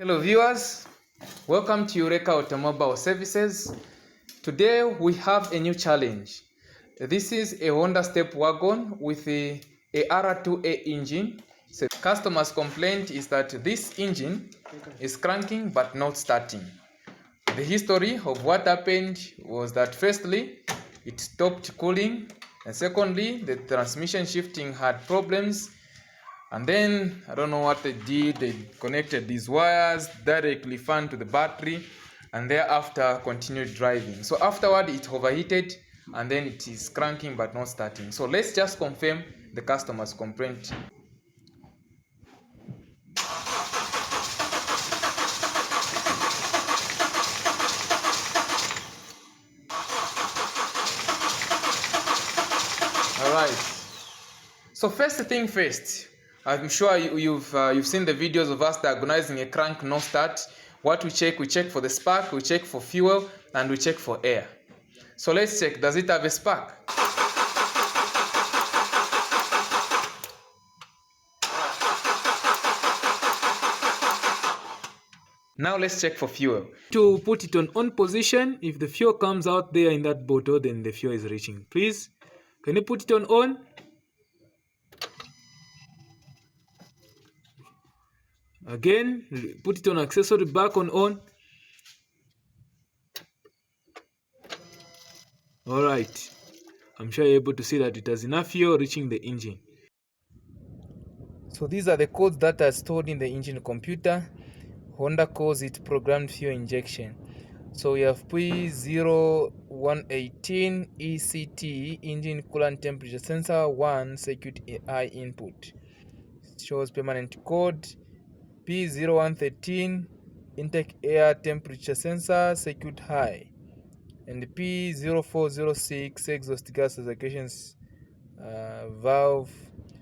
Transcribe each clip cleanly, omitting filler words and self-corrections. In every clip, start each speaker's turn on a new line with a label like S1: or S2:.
S1: Hello viewers, welcome to Eureka Automobile Services. Today we have a new challenge. This is a Honda Step Wagon with a R2A engine. So customer's complaint is that this engine is cranking but not starting. The history of what happened was that firstly, it stopped cooling, and secondly, the transmission shifting had problems. And then I don't know what they did. They connected these wires directly fan to the battery and thereafter continued driving. So afterward it overheated and then it is cranking but not starting. So let's just confirm the customer's complaint. All right. So first thing first, I'm sure you've seen the videos of us diagnosing a crank no start. What we check for the spark, we check for fuel, and we check for air. So let's check, does it have a spark? Now let's check for fuel. To put it on position, if the fuel comes out there in that bottle, then the fuel is reaching. Please, can you put it on? Again, put it on accessory, back on. Alright, I'm sure you're able to see that it has enough fuel reaching the engine. So these are the codes that are stored in the engine computer. Honda calls it programmed fuel injection. So we have P0118 ECT, engine coolant temperature sensor 1 circuit I input. It shows permanent code. P0113 intake air temperature sensor circuit high, and P0406 exhaust gas evacuations valve.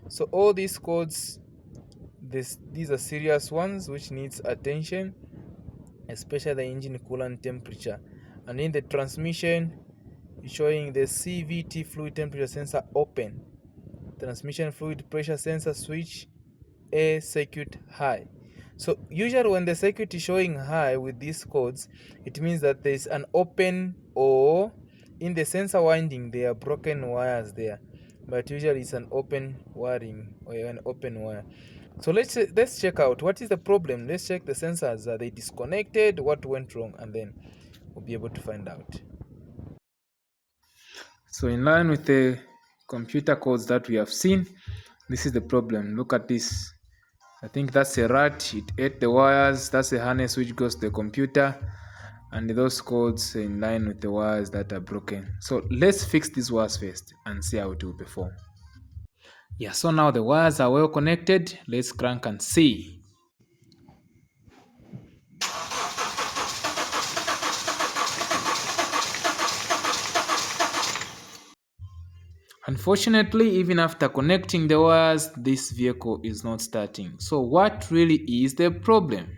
S1: So all these codes, these are serious ones which needs attention, especially the engine coolant temperature. And in the transmission, it's showing the CVT fluid temperature sensor open, transmission fluid pressure sensor switch A circuit high. So usually when the circuit is showing high with these codes, it means that there is an open, or in the sensor winding there are broken wires there, but usually it's an open wiring or an open wire. So let's check out what is the problem. Let's check the sensors. Are they disconnected? What went wrong? And then we'll be able to find out. So in line with the computer codes that we have seen, this is the problem. Look at this. I think that's a rat. It ate the wires. That's a harness which goes to the computer, and those codes are in line with the wires that are broken. So let's fix these wires first and see how it will perform. Yeah, so now the wires are well connected. Let's crank and see. Unfortunately, even after connecting the wires, this vehicle is not starting. So what really is the problem?